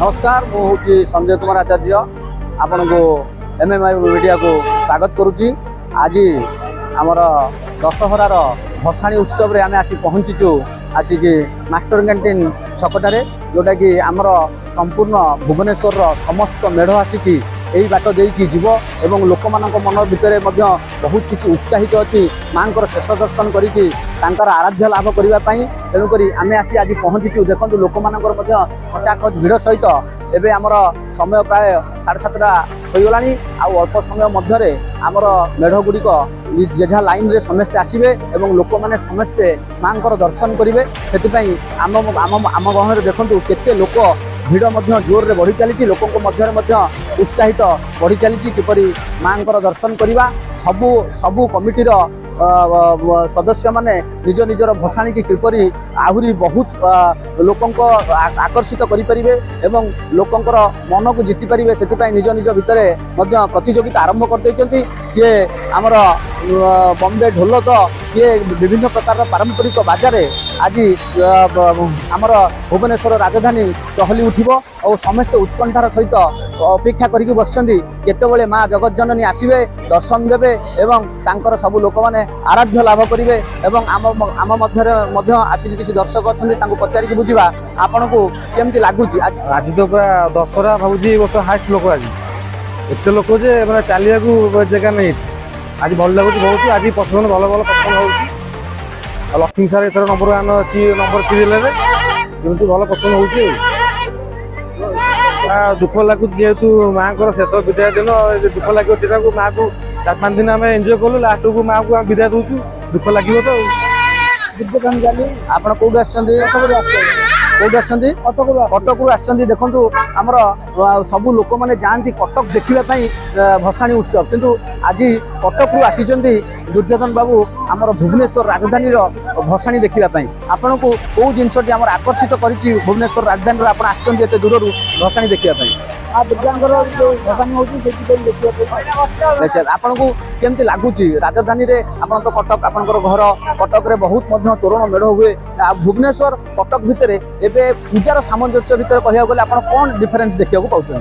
नमस्कार मुझे संजय कुमार आचार्य आपण को एमएमआई मीडिया को स्वागत करुच्ची। आज आमर दशहरार भसाणी उत्सव रे आमे आसी पहुँचीचु आसिक मास्टर कैंटीन छकटारे जोटा कि आमर संपूर्ण भुवनेश्वर समस्त मेढ़ आसिक यही बाट देकी जीव एवं लोक मान मन भितर बहुत किसी उत्साहित अच्छी माँ शेष दर्शन करके आराध्य लाभ करने तेणुक आम आसी आज पहुँचीचु। देखो लोक मान खचाखच भिड़ सहित एवं आमर समय प्राय 7:30 होगला अल्प समय मध्य आमर मेढ़ गुड़िक जेझा लाइन रे समस्ते आसबे और लोक मैंने समस्ते माँ दर्शन करेंगे से आम गहन देखु केते लोक भिड़ जोर रे बढ़ी चली लोकों मध्य उत्साहित बढ़ी चली किपरि माँ दर्शन करवा सबू कमिटीर सदस्य माने निज निजर भसाणी की किपरि आहुरी बहुत लोक आकर्षित करें एवं लोकंर मन को जीति पारे से निज निज भितर प्रतियोगिता आरंभ कर किए आमर बॉम्बे ढोल तो किए विभिन्न प्रकार पारंपरिक बाजारे आज आमर भुवनेश्वर राजधानी चहली उठिब और समस्ते उत्कंठार सहित अपेक्षा करके बसचंदी केतेबेले माँ जगत जननी आसबे दर्शन देवे एवं तांकर सबु लोक माने आराध्य लाभ करेंगे एवं आम मध्य आसिक किसी दर्शक अच्छा पचारिक बुझा आपन को केमती लगुच। आज तो पूरा दशहरा भाजी वर्ष हाइस्ट लोक आज एत लोक जे मैंने चलिया जगह नहीं आज भल लगुच बहुत आज पसंद भल भल पसंद हो लक्ष्मी सार एथर नंबर 1 अच्छी नंबर सीरियल भल पसंद हो दुख लगुच जेहेतु माँ को शेष विदाय दिन दुख लगे माँ को 4-5 दिन आम एंजय कलु लास्ट को माँ को विदाय दूसु दुख लगे तो आप कटक आसछन्ती देखु आमर सबू लोक मैंने जाती कटक देखापी भसाणी उत्सव किंतु आज कटक आसी दुर्योधन बाबू आमर भुवनेश्वर राजधानी भसाणी देखापी आपन को कौ जिनसटी आमर आकर्षित करिछि भुवनेश्वर राजधानी आप आसते दूर भसाणी देखापी आपन को केमती लगुच राजधानी रे आपन तो कटक आपनकर घर कटक रे बहुत तोरण मेढ़ हुए भुवनेश्वर कटक भितर एबे पूजार सामंजस्य भितर कहया गले आपन कोन डिफरेंस देखिया को पाउछन।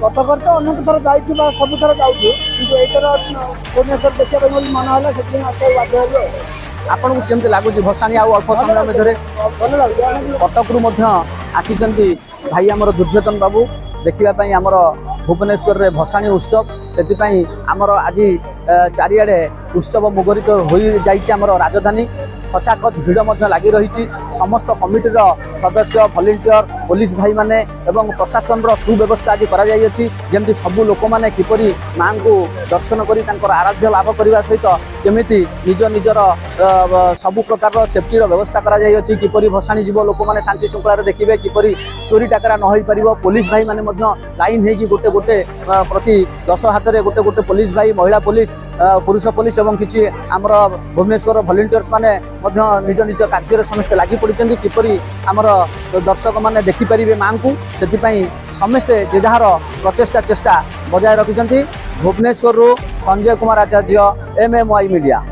कटक तो अनेक थर जाइछि बा सब थर जाउछु किंतु एतर भुवनेश्वर देखिया पे मोर मन होला सेति आसे बाध्य होलो। आपन को केमती लगुच भसाणी आ अल्प समय मधरे कटक रु मध्य आसीचंती भाई आमर दुर्योधन बाबू देखिबा आमर भुवनेश्वर रे भसाणी उत्सव से आमर आज चारिआडे उत्सव मुखरित हो जाइए आमर राजधानी खचाखच भिड़ लगी रही समस्त कमिटीर सदस्य भलेंटियर पुलिस भाई माने एवं प्रशासन सुव्यवस्था आज करमती सबू लोक मैंने किपरि माँ को दर्शन कर आराध्य लाभ करने सहित केमिति निज निजर सबु प्रकार सेफ्टी व्यवस्था किपरि भसाणी जीव लोक मैंने शांति श्रृंखला देखिए किपरि चोरी टाकरा न पार पुलिस भाई माने लाइन होगी गोटे गोटे प्रति 10 हाथ में गोटे गोटे पुलिस भाई महिला पुलिस पुरुष पुलिस एवं किसी आमर भुवनेश्वर भलेंटियर्स माने निज निज कार्य समस्ते लगी पड़ते किपरि आमर दर्शक मैंने देखिपारे माँ को से समस्ते जे जार प्रचेषा चेष्टा बजाय रखिंट। भुवनेश्वर संजय कुमार आचार्य एमएमआई मीडिया।